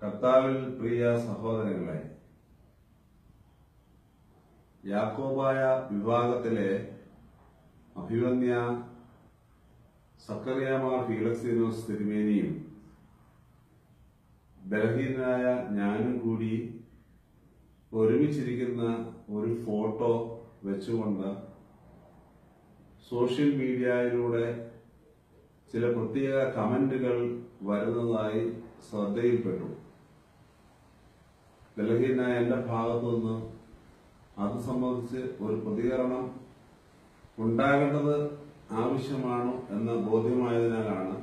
കർത്താവിൽ പ്രിയ സഹോദരങ്ങളെ, യാക്കോബായ വിഭാഗത്തിലെ അഭിവന്യ സക്കറിയാമാർ ഫീലക്സീനോസ് തിരുമേനിയും ബലഹീനനായ ഞാനും കൂടി ഒരുമിച്ചിരിക്കുന്ന ഒരു ഫോട്ടോ വെച്ചുകൊണ്ട് സോഷ്യൽ മീഡിയയിലൂടെ ചില പ്രത്യേക കമന്റുകൾ വരുന്നതായി ശ്രദ്ധയിൽപ്പെട്ടു. ബലഹീനനായ എന്റെ ഭാഗത്തുനിന്ന് അത് സംബന്ധിച്ച് ഒരു പ്രതികരണം ഉണ്ടാകേണ്ടത് ആവശ്യമാണോ എന്ന ബോധ്യമായതിനാലാണ്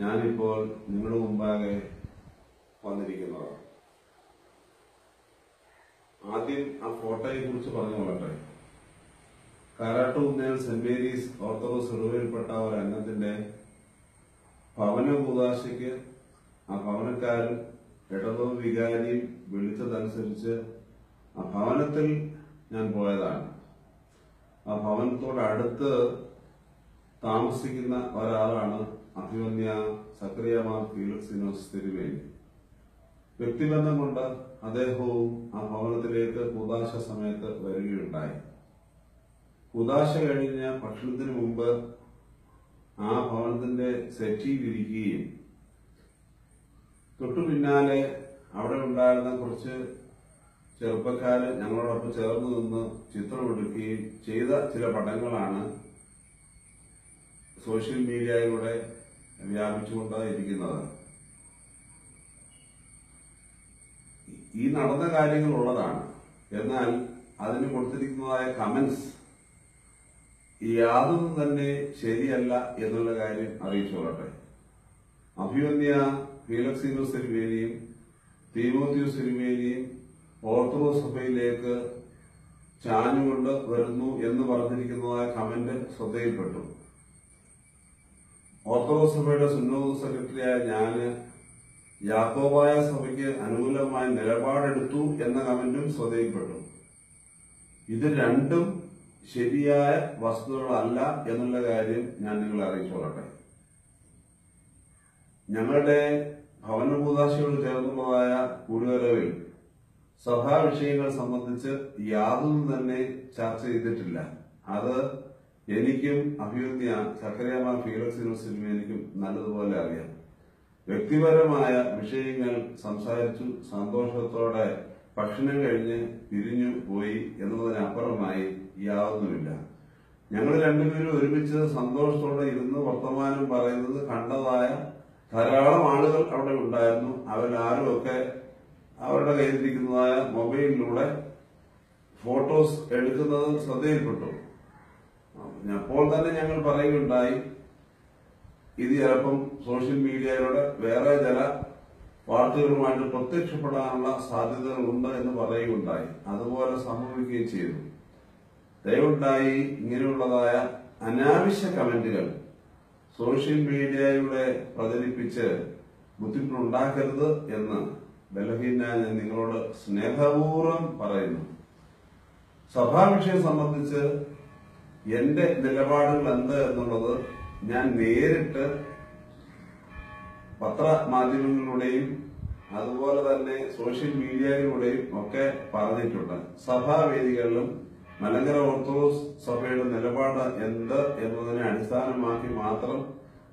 ഞാനിപ്പോൾ നിങ്ങളുടെ മുമ്പാകെ വന്നിരിക്കുന്നത്. ആദ്യം ആ ഫോട്ടോയെ കുറിച്ച് പറഞ്ഞുകൊള്ളട്ടെ. കാരാട്ടുകുന്നേൽ സെന്റ് മേരീസ് ഓർത്തഡോക്സ് ഇടവയിൽപ്പെട്ട ഒരു അംഗത്തിന്റെ ഭവന കൂദാശയ്ക്ക് ആ ഭവനക്കാരൻ ഇടവ വികാരിയും വിളിച്ചതനുസരിച്ച് ആ ഭവനത്തിൽ ഞാൻ പോയതാണ്. ആ ഭവനത്തോടടുത്ത് താമസിക്കുന്ന ഒരാളാണ് അഭിവന്യ സക്കറിയാമാർ ഫീലക്സീനോസ് തിരുമേനി. വ്യക്തിബന്ധം കൊണ്ട് അദ്ദേഹവും ആ ഭവനത്തിലേക്ക് കൂദാശ സമയത്ത് വരികയുണ്ടായി. കൂദാശ കഴിഞ്ഞ ഭക്ഷണത്തിന് മുമ്പ് ആ ഭവനത്തിന്റെ സെറ്റിയിലിരിക്കുകയും തൊട്ടു പിന്നാലെ അവിടെ ഉണ്ടായിരുന്ന കുറച്ച് ചെറുപ്പക്കാര് ഞങ്ങളോടൊപ്പം ചേർന്ന് നിന്ന് ചിത്രമെടുക്കുകയും ചെയ്ത ചില പടങ്ങളാണ് സോഷ്യൽ മീഡിയയിലൂടെ വ്യാപിച്ചുകൊണ്ടിരിക്കുന്നത്. ഈ നടന്ന കാര്യങ്ങൾ ഉള്ളതാണ്. എന്നാൽ അതിന് കൊടുത്തിരിക്കുന്നതായ കമന്റ്സ് യാതൊന്നും തന്നെ ശരിയല്ല എന്നുള്ള കാര്യം അറിയിച്ചുകൊള്ളട്ടെ. അഭിവന്യ ഫീലക്സീനോസ് തിരുമേനിയും തീമോത്തിയോസ് തിരുമേനിയും ഓർത്തഡോക്സ് സഭയിലേക്ക് ചാഞ്ഞുകൊണ്ട് വരുന്നു എന്ന് പറഞ്ഞിരിക്കുന്നതായ കമന്റ് ശ്രദ്ധയിൽപ്പെട്ടു. ഓർത്തഡോക്സ് സഭയുടെ സുന്നോദ് സെക്രട്ടറിയായ ഞാന് യാക്കോബായ സഭയ്ക്ക് അനുകൂലമായ നിലപാടെടുത്തു എന്ന കമന്റും ശ്രദ്ധയിൽപ്പെട്ടു. ഇത് രണ്ടും ശരിയായ വസ്തുതകളല്ല എന്നുള്ള കാര്യം ഞാൻ നിങ്ങളെ അറിയിച്ചോളട്ടെ. ഞങ്ങളുടെ ഭവന കൂദാശയോട് ചേർന്നുള്ളതായ കൂടിവരവിൽ സഭാ വിഷയങ്ങൾ സംബന്ധിച്ച് യാതൊന്നും തന്നെ ചർച്ച ചെയ്തിട്ടില്ല. അത് എനിക്കും അഭിവന്യ സക്കറിയാമാർ ഫീലക്സീനോസ് തിരുമേനിക്കും നല്ലതുപോലെ അറിയാം. വ്യക്തിപരമായ വിഷയങ്ങൾ സംസാരിച്ചു സന്തോഷത്തോടെ ഭക്ഷണം കഴിഞ്ഞ് പിരിഞ്ഞു പോയി എന്നതിനപ്പുറമായി യാതൊന്നുമില്ല. ഞങ്ങൾ രണ്ടുപേരും ഒരുമിച്ച് സന്തോഷത്തോടെ ഇരുന്ന് വർത്തമാനം പറയുന്നത് കണ്ടതായ ധാരാളം ആളുകൾ അവിടെ ഉണ്ടായിരുന്നു. അവരാരുമൊക്കെ അവരുടെ കയ്യിലിരിക്കുന്നതായ മൊബൈലിലൂടെ ഫോട്ടോസ് എടുക്കുന്നത് ശ്രദ്ധയിൽപ്പെട്ടു. അപ്പോൾ തന്നെ ഞങ്ങൾ പറയുകയുണ്ടായി, ഇത് ചിലപ്പം സോഷ്യൽ മീഡിയയിലൂടെ വേറെ ചില വാർത്തകളുമായിട്ട് പ്രത്യക്ഷപ്പെടാനുള്ള സാധ്യതകളുണ്ട് എന്ന് പറയുകയുണ്ടായി. അതുപോലെ സംഭവിക്കുകയും ചെയ്തു. ദയവുണ്ടായി ഇങ്ങനെയുള്ളതായ അനാവശ്യ കമന്റുകൾ സോഷ്യൽ മീഡിയയിലൂടെ പ്രചരിപ്പിച്ച് ബുദ്ധിമുട്ടുണ്ടാക്കരുത് എന്ന് ബലഹീന ഞാൻ നിങ്ങളോട് സ്നേഹപൂർവ്വം പറയുന്നു. സഭാ വിഷയം സംബന്ധിച്ച് എന്റെ നിലപാടുകൾ എന്ത് എന്നുള്ളത് ഞാൻ നേരിട്ട് പത്രമാധ്യമങ്ങളിലൂടെയും അതുപോലെ തന്നെ സോഷ്യൽ മീഡിയയിലൂടെയും ഒക്കെ പറഞ്ഞിട്ടുണ്ട്. സഭാവേദികളിലും മലങ്കര ഓർത്തഡോക്സ് സഭയുടെ നിലപാട് എന്ത് എന്നതിനെ അടിസ്ഥാനമാക്കി മാത്രം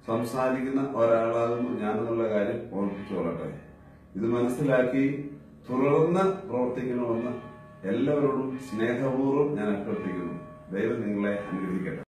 സംസാരിക്കുന്ന ഒരാളാകുന്നു ഞാനെന്നുള്ള കാര്യം ഓർമ്മിച്ചുകൊള്ളട്ടെ. ഇത് മനസ്സിലാക്കി തുടർന്ന് പ്രവർത്തിക്കണമെന്ന് എല്ലാവരോടും സ്നേഹപൂർവ്വം ഞാൻ അഭ്യർത്ഥിക്കുന്നു. ദൈവം നിങ്ങളെ അനുഗ്രഹിക്കട്ടെ.